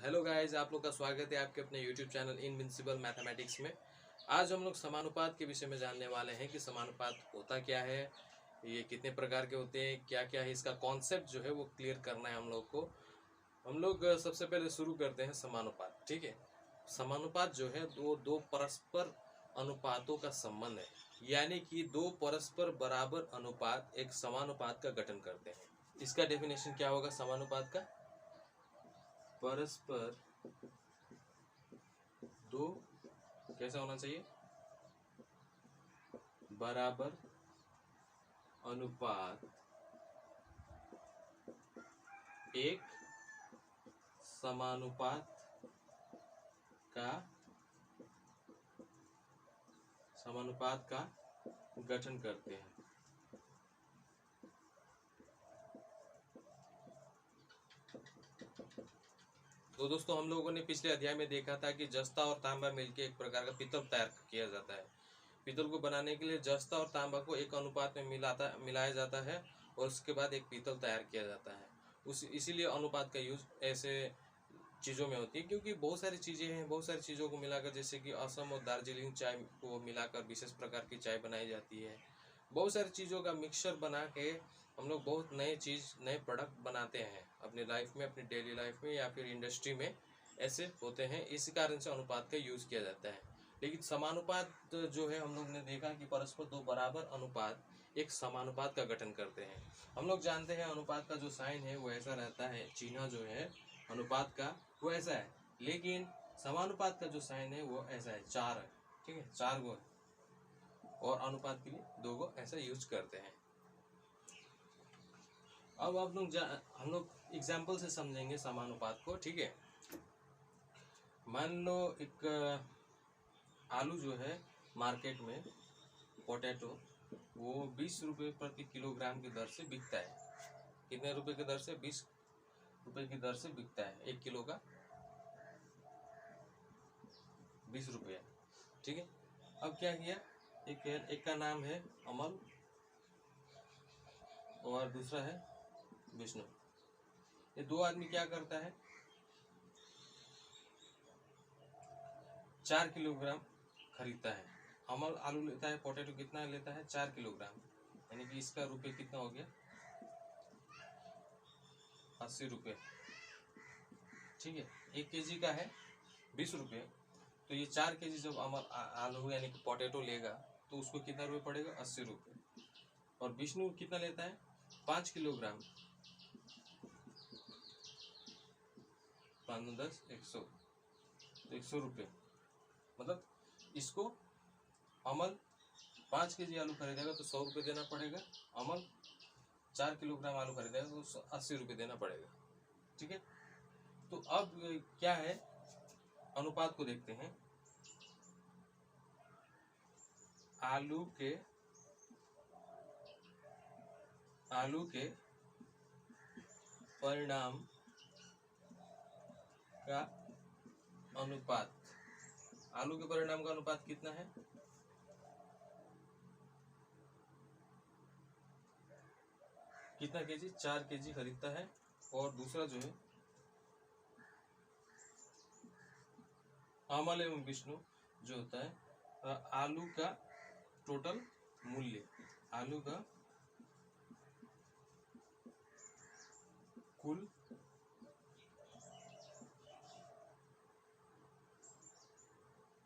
Hello guys, आप लोग का स्वागत है आपके अपने यूट्यूब चैनल इनविंसिबल मैथमेटिक्स में। आज हम लोग समानुपात के विषय में जानने वाले हैं कि समानुपात होता क्या है, ये कितने प्रकार के होते हैं, क्या क्या है, इसका कॉन्सेप्ट जो है वो क्लियर करना है हम लोग को। हम लोग सबसे पहले शुरू करते हैं समानुपात। ठीक है, समानुपात जो है वो दो परस्पर अनुपातों का संबंध है, यानी कि दो परस्पर बराबर अनुपात एक समानुपात का गठन करते हैं। इसका डेफिनेशन क्या होगा समानुपात का? परस्पर दो कैसा होना चाहिए? बराबर अनुपात एक समानुपात का गठन करते हैं। तो दोस्तों, हम लोगों ने पिछले अध्याय में देखा था कि जस्ता और तांबा मिलकर एक प्रकार का पीतल तैयार किया जाता है। पीतल को बनाने के लिए जस्ता और तांबा को एक अनुपात में मिलाया जाता है और उसके बाद एक पीतल तैयार किया जाता है। इसीलिए अनुपात का यूज ऐसे चीज़ों में होती है, क्योंकि बहुत सारी चीज़ें हैं, बहुत सारी चीज़ों को मिलाकर, जैसे कि असम और दार्जिलिंग चाय को मिलाकर विशेष प्रकार की चाय बनाई जाती है। बहुत सारी चीज़ों का मिक्सचर बना के हम लोग बहुत नए प्रोडक्ट बनाते हैं अपनी लाइफ में, अपनी डेली लाइफ में या फिर इंडस्ट्री में ऐसे होते हैं। इसी कारण से अनुपात का यूज़ किया जाता है। लेकिन समानुपात जो है, हम लोग ने देखा कि परस्पर दो बराबर अनुपात एक समानुपात का गठन करते हैं। हम लोग जानते हैं अनुपात का जो साइन है वो ऐसा रहता है, चिन्ह जो है अनुपात का वो ऐसा है, लेकिन समानुपात का जो साइन है वो ऐसा है, चार है। ठीक है, चार गो है और अनुपात के लिए दो गो ऐसा यूज करते हैं। अब हम लोग एग्जाम्पल से समझेंगे समानुपात को। ठीक है, मान लो एक आलू जो है मार्केट में, पोटैटो, वो 20 रुपये प्रति किलोग्राम की दर से बिकता है। कितने रुपए की दर से? 20 रुपए की दर से बिकता है। 1 किलो का 20 रुपया। ठीक है, अब क्या किया, एक का नाम है अमल और दूसरा है विष्णु। ये दो आदमी क्या करता है, 4 किलोग्राम खरीदता है। अमल आलू लेता है, पोटैटो कितना लेता है? 4 किलोग्राम, यानी कि इसका रुपये कितना हो गया? 80 रुपये। ठीक है, 1 केजी का है 20 रुपये, तो ये 4 केजी जब अमल आलू यानी कि पोटैटो लेगा तो उसको कितना रुपये पड़ेगा? 80 रुपये। और विष्णु कितना लेता है? 5 किलोग्राम, 5 10 100, तो 100 रुपये। मतलब इसको अमल 5 केजी आलू खरीदेगा तो 100 रुपये देना पड़ेगा, अमल 4 किलोग्राम आलू खरीदेगा तो 80 रुपये देना पड़ेगा। ठीक है, तो अब क्या है, अनुपात को देखते हैं। आलू के परिणाम का अनुपात, आलू के परिणाम का अनुपात कितना है? कितना केजी? 4 केजी खरीदता है। और दूसरा जो है अमल एवं विष्णु जो होता है आलू का टोटल मूल्य, आलू का कुल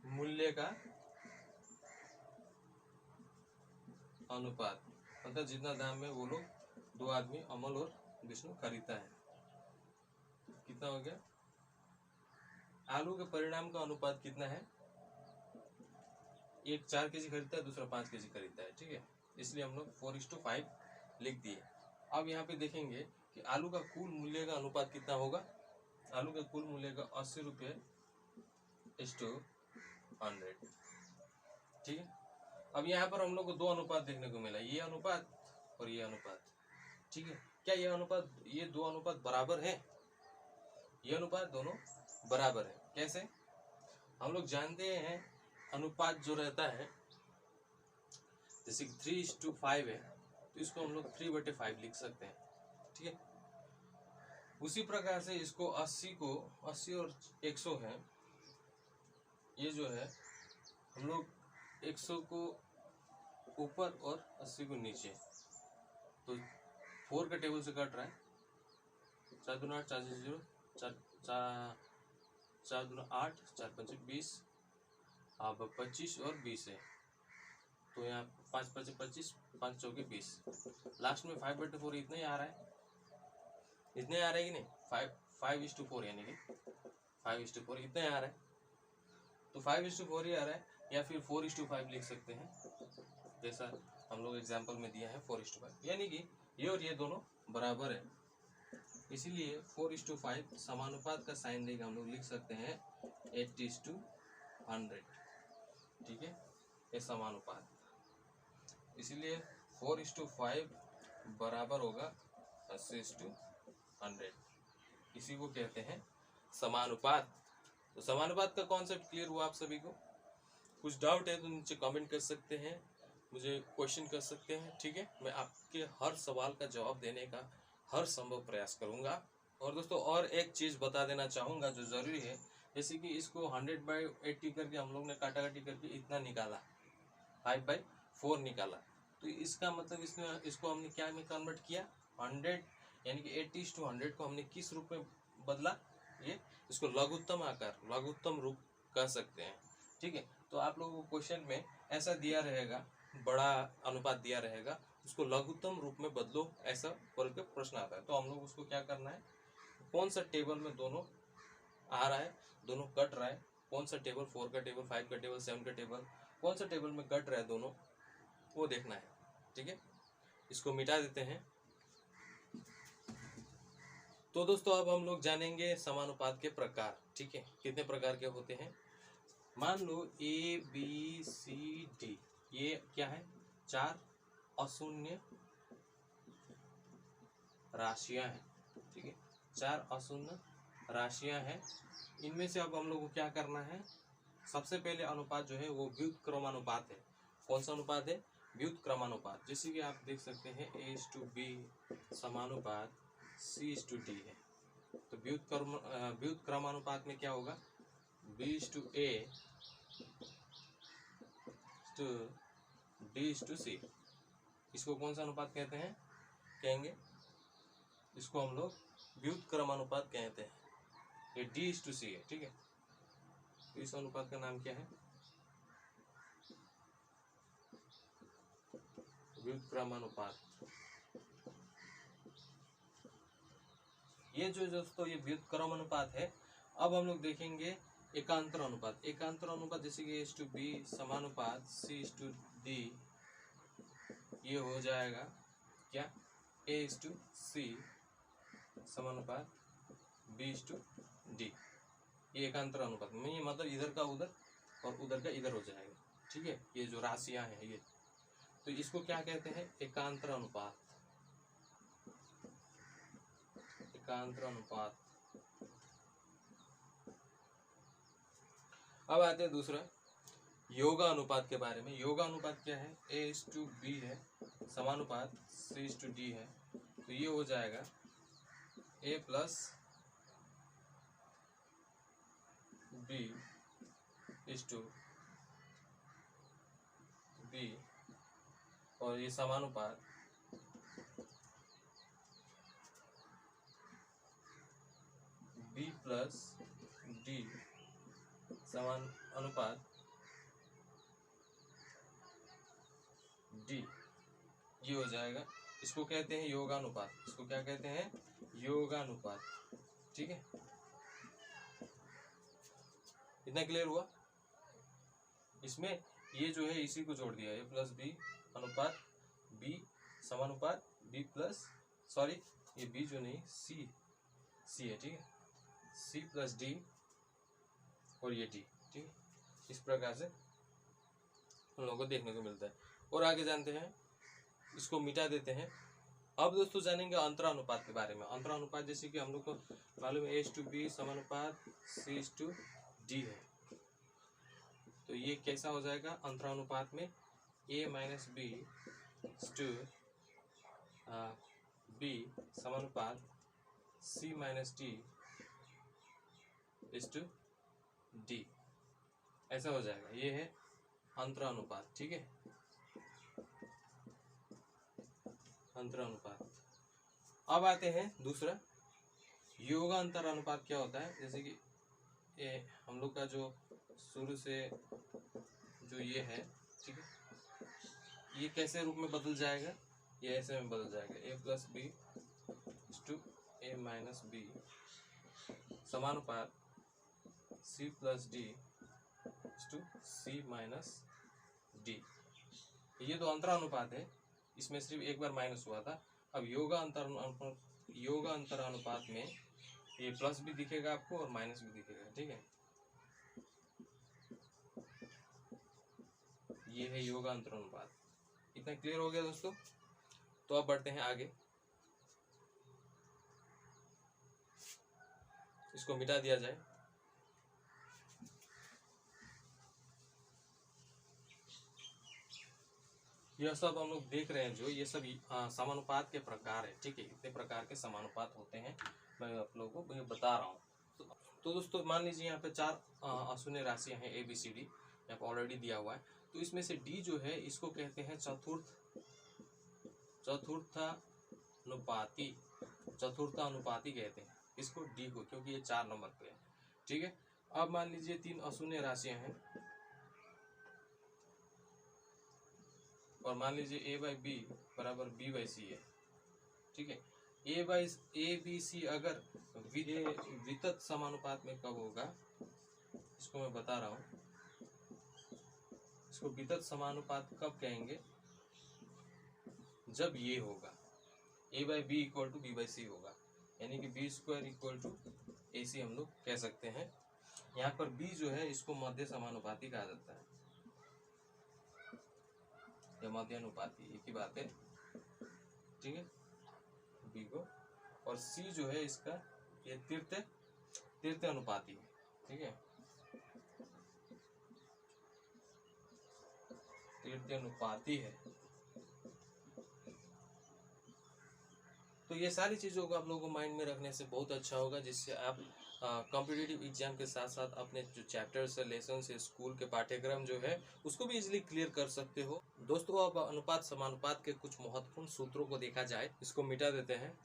मूल्य का अनुपात, मतलब जितना दाम में वो लोग दो आदमी अमल और विष्णु खरीदता है, कितना हो गया? आलू के परिणाम का अनुपात कितना है? एक 4 केजी खरीदता है, दूसरा 5 केजी खरीदता है। ठीक है, इसलिए हम लोग 4:5 लिख दिए। अब यहाँ पे देखेंगे कि आलू का कुल मूल्य का अनुपात कितना होगा। आलू के कुल मूल्य का 80 रुपये 100। ठीक है, अब यहाँ पर हम लोग को दो अनुपात देखने को मिला, ये अनुपात और ये अनुपात। ठीक है, क्या ये दो अनुपात बराबर है? ये अनुपात दोनों बराबर है। कैसे? हम लोग जानते हैं अनुपात जो रहता है, जैसे कि 3:5 है, तो इसको हम लोग 3/5 लिख सकते हैं। ठीक है, उसी प्रकार से इसको 80 और 100 है, ये जो है हम लोग 100 को ऊपर और 80 को नीचे, तो 4 के टेबल से कट रहा है। 4 दूना 8, 4 0, 4 दूना 8, 4 5 20, अब 25 और 20 है, तो यहाँ 5 5 25, 5 चौके 20, लास्ट में 5/4 इतना ही आ रहा है, इतने आ रहा है कि नहीं, 5:4 यानी कि 5:4 इतना ही आ रहा है, तो 5:4 ही आ रहा है, या फिर 4:5 लिख सकते हैं, जैसा हम लोग एग्जाम्पल में दिया है 4:5, यानी कि ये और ये दोनों बराबर है, इसीलिए 4:5 समानुपात का साइन देगा, हम लोग लिख सकते हैं 80:100, ठीक है, ये समानुपात, इसीलिए 4:5 बराबर होगा 80:100, इसी को कहते हैं समानुपात। तो समानुपात का कॉन्सेप्ट क्लियर हुआ आप सभी को? कुछ डाउट है तो नीचे कमेंट कर सकते हैं, मुझे क्वेश्चन कर सकते हैं, ठीक है, मैं आपके हर सवाल का जवाब देने का हर संभव प्रयास करूंगा। और दोस्तों और एक चीज़ बता देना चाहूँगा जो ज़रूरी है, जैसे कि इसको 100/80 करके हम लोग ने काटा काटी करके इतना निकाला, 5/4 निकाला, तो इसका मतलब इसको हमने क्या में कन्वर्ट किया, 100 यानी कि 80:100 को हमने किस रूप में बदला, ये इसको लघुत्तम आकार, लघुत्तम रूप कह सकते हैं, ठीक है। तो आप लोगों को क्वेश्चन में ऐसा दिया रहेगा, बड़ा अनुपात दिया रहेगा, उसको लघुत्तम रूप में बदलो, ऐसा बोल के प्रश्न आता है, तो हम लोग उसको क्या करना है, कौन सा टेबल में दोनों आ रहा है, दोनों कट रहा है, कौन सा टेबल 4 का टेबल, 5 का टेबल, 7 का टेबल, कौन सा टेबल में कट रहा है दोनों, वो देखना है, ठीक है। इसको मिटा देते हैं। तो दोस्तों अब हम लोग जानेंगे समानुपात के प्रकार, ठीक है, कितने प्रकार के होते हैं। मान लो ABCD, ये क्या है, 4 अशून्य राशियां हैं, ठीक है, 4 अशून्य राशियां हैं, इनमें से अब हम लोग को क्या करना है, सबसे पहले अनुपात जो है वो व्युत्क्रमानुपात है। कौन सा अनुपात है, व्युत्क्रमानुपात, जैसे कि आप देख सकते हैं A:B समानुपात C:D है, तो व्युत्क्रमानुपात में क्या होगा, B:A D:C, इसको कौन सा अनुपात कहते हैं, कहेंगे इसको हम लोग व्युत्क्रमानुपात कहते हैं, ये D:C है, ठीक है, तो इस अनुपात का नाम क्या है, व्युत्क्रमानुपात। ये जो दोस्तों ये व्युत्क्रमानुपात है। अब हम लोग देखेंगे एकांतर अनुपात। एकांतर अनुपात जैसे कि A:B समानुपात C:D, ये हो जाएगा क्या, A:C समानुपात B:D, ये एकांतर अनुपात में, मतलब इधर का उधर और उधर का इधर हो जाएगा, ठीक है, ये जो राशियां हैं ये, तो इसको क्या कहते हैं, एकांतर अनुपात, एकांतर अनुपात। अब आते हैं दूसरा योगा अनुपात के बारे में। योगा अनुपात क्या है, A:B है समानुपात C:D है, तो ये हो जाएगा A + B:B, और ये समानुपात B + D समान अनुपात D, ये हो जाएगा, इसको कहते हैं योगानुपात, इसको क्या कहते हैं, योगानुपात, ठीक है, इतना क्लियर हुआ। इसमें ये जो है इसी को जोड़ दिया, A + B अनुपात B समानुपात B + सॉरी ये B जो नहीं C है, ठीक है, C + D और ये D, ठीक है, इस प्रकार से हम लोगों को देखने को मिलता है। और आगे जानते हैं, इसको मिटा देते हैं। अब दोस्तों जानेंगे अंतरानुपात के बारे में। अंतरानुपात जैसे कि हम लोग को मालूम है A:B समानुपात C:D है, तो ये कैसा हो जाएगा अंतरानुपात में, A - B समानुपात C minus T is to D, ऐसा हो जाएगा। ये है अंतरानुपात, ठीक है, अंतरानुपात। अब आते हैं दूसरा, योग अंतरानुपात क्या होता है। जैसे कि ये हम लोग का जो शुरू से जो ये है, ठीक है, ये कैसे रूप में बदल जाएगा, ये ऐसे में बदल जाएगा, a plus b to a minus b समानुपात c plus d to c minus d. ये तो अंतरानुपात है, इसमें सिर्फ एक बार माइनस हुआ था। अब योग अंतरानुपात में ये प्लस भी दिखेगा आपको और माइनस भी दिखेगा, ठीक है। ये है योग अंतरानुपात। इतना क्लियर हो गया दोस्तों। तो अब बढ़ते हैं आगे, इसको मिटा दिया जाए। यह सब हम लोग देख रहे हैं जो ये सब समानुपात के प्रकार है, ठीक है। इतने प्रकार के समानुपात होते हैं, मैं आप लोगों को ये बता रहा हूँ। तो दोस्तों मान लीजिए यहाँ पे 4 अशून्य राशियाँ हैं ए बी सी डी, यहाँ पे ऑलरेडी दिया हुआ है। तो इसमें से डी जो है इसको कहते हैं चतुर्थानुपाती कहते हैं इसको, डी को, क्योंकि ये 4 नंबर पे है, ठीक है। अब मान लीजिए 3 अशून्य राशियाँ हैं और मान लीजिए ए बाई बी बराबर बी बाई सी है, ठीक है। ए बी सी अगर वितत समानुपात में कब होगा, इसको मैं बता रहा हूँ। इसको वितत समानुपात कब कहेंगे, जब ये होगा a by b equal to b by c होगा, यानी कि b square equal to a c हम लोग कह सकते हैं। यहाँ पर बी जो है इसको मध्य समानुपाती कहा जाता है, या मध्यानुपाती, एक ही बात है, ठीक है, बी को। और सी जो है इसका ये तृतीय अनुपाती है, ठीक है, तृतीय अनुपाती है। तो ये सारी चीज़ों को आप लोगों को माइंड में रखने से बहुत अच्छा होगा, जिससे आप कॉम्पिटिटिव एग्जाम के साथ साथ अपने जो चैप्टर्स है, लेसन है, स्कूल के पाठ्यक्रम जो है उसको भी इजीली क्लियर कर सकते हो। दोस्तों अब अनुपात समानुपात के कुछ महत्वपूर्ण सूत्रों को देखा जाए, इसको मिटा देते हैं।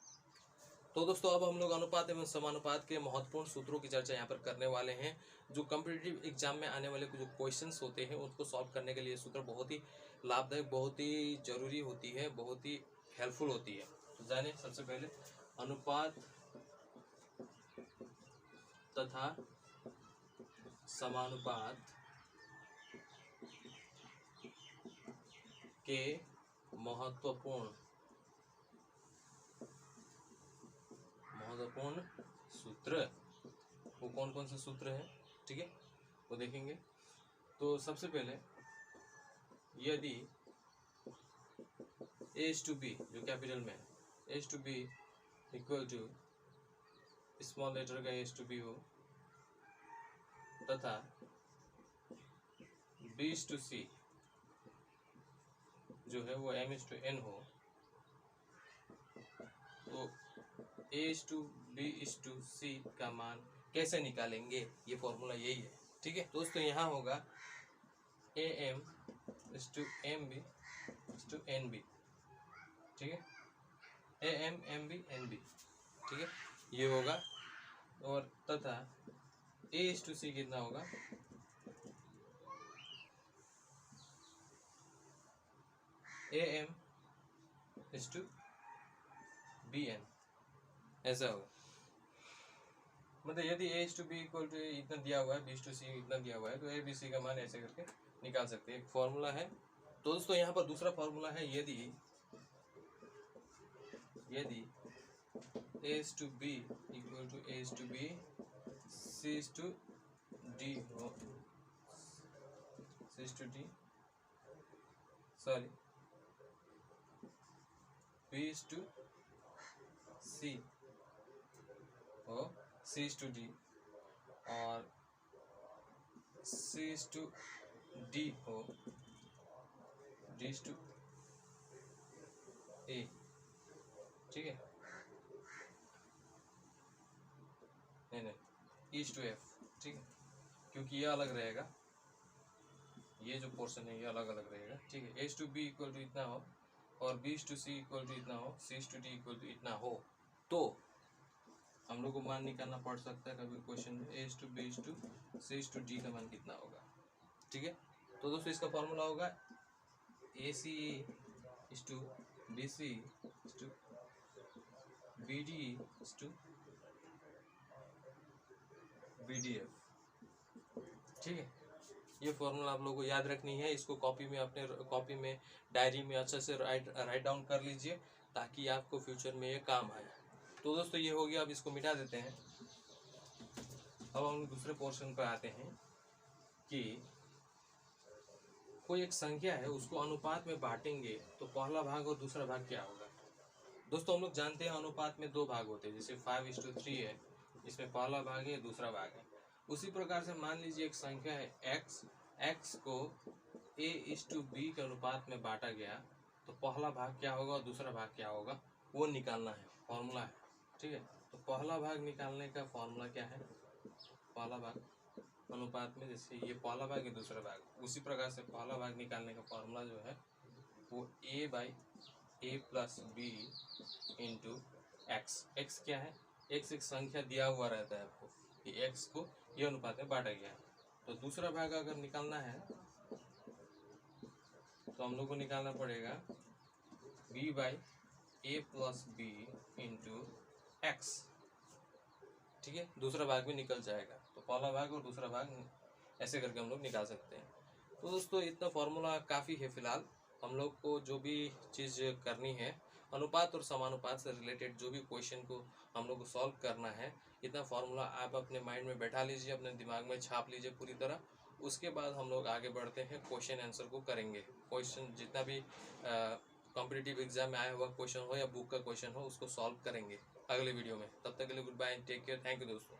तो दोस्तों अब हम लोग अनुपात एवं समानुपात के महत्वपूर्ण सूत्रों की चर्चा यहाँ पर करने वाले हैं। जो कॉम्पिटिटिव एग्जाम में आने वाले जो क्वेश्चंस होते हैं उसको सॉल्व करने के लिए सूत्र बहुत ही लाभदायक, बहुत ही जरूरी होती है, बहुत ही हेल्पफुल होती है। तो जाने सबसे पहले अनुपात तथा समानुपात के महत्वपूर्ण सूत्र, वो कौन कौन से सूत्र हैं, ठीक है, वो देखेंगे। तो सबसे पहले यदि a/b जो कैपिटल में है, a/b equal to small letter का a/b हो तथा b/c जो है वो m/n हो, तो a/b/c का मान कैसे निकालेंगे, ये फॉर्मूला यही है, ठीक है। दोस्तों यहाँ होगा am/mb/nb, ठीक है, am/mb/nb, ठीक है, ये होगा। और तथा a/c कितना होगा, am/bn, ऐसा होगा। मतलब यदि a/b इक्वल टू इतना दिया हुआ है, b/c इतना दिया हुआ है, तो a/b/c का मान ऐसे करके निकाल सकते हैं, एक फॉर्मूला है। तो दोस्तों यहाँ पर दूसरा फॉर्मूला है, यदि a/b equal to a/b c/d हो, c/d सॉरी b/c हो, c/d और c/d हो d/a, ठीक है। नहीं ईच टू एफ, ठीक है, क्योंकि ये अलग रहेगा, ये जो पोर्शन है ये अलग अलग रहेगा, ठीक है। H to B equal to इतना हो और B to C equal to इतना हो, C to D equal to इतना हो, तो हम लोग को मान निकालना पड़ सकता है कभी क्वेश्चन में H to B to C to D का मान कितना होगा, ठीक है। तो दोस्तों इसका फॉर्मूला होगा A C is to B C is to B D is to B D F, ठीक है। ये फॉर्मूला आप लोगों को याद रखनी है, इसको कॉपी में अपने कॉपी में डायरी में अच्छे से राइट डाउन कर लीजिए ताकि आपको फ्यूचर में ये काम आए। तो दोस्तों ये हो गया, अब इसको मिटा देते हैं। अब हम दूसरे पोर्शन पर आते हैं कि कोई एक संख्या है उसको अनुपात में बांटेंगे तो पहला भाग और दूसरा भाग क्या होगा। दोस्तों हम लोग जानते हैं अनुपात में दो भाग होते हैं, जैसे 5:3 है, इसमें पहला भाग है दूसरा भाग है। उसी प्रकार से मान लीजिए एक संख्या है x को a:b के अनुपात में बांटा गया तो पहला भाग क्या होगा और दूसरा भाग क्या होगा वो निकालना है, फॉर्मूला है, ठीक है। तो पहला भाग निकालने का फॉर्मूला क्या है, पहला भाग अनुपात में, जैसे ये पहला भाग है दूसरा भाग, उसी प्रकार से पहला भाग निकालने का फॉर्मूला जो है वो a/a+b इंटू एक्स क्या है, एक्स एक संख्या दिया हुआ रहता है आपको कि एक्स को ये अनुपात में बांटा गया है। तो दूसरा भाग अगर निकालना है तो हम लोग को निकालना पड़ेगा b/a+b इंटू एक्स, ठीक है। दूसरा भाग भी निकल जाएगा, तो पहला भाग और दूसरा भाग ऐसे करके हम लोग निकाल सकते हैं। तो दोस्तों इतना फॉर्मूला काफ़ी है। फिलहाल हम लोग को जो भी चीज़ करनी है, अनुपात और समानुपात से रिलेटेड जो भी क्वेश्चन को हम लोग को सॉल्व करना है, इतना फॉर्मूला आप अपने माइंड में बैठा लीजिए, अपने दिमाग में छाप लीजिए पूरी तरह। उसके बाद हम लोग आगे बढ़ते हैं, क्वेश्चन आंसर को करेंगे। क्वेश्चन जितना भी कॉम्पिटिटिव एग्जाम में आया हुआ क्वेश्चन हो या बुक का क्वेश्चन हो, उसको सॉल्व करेंगे अगले वीडियो में। तब तक के लिए goodbye and take care. Thank you दोस्तों।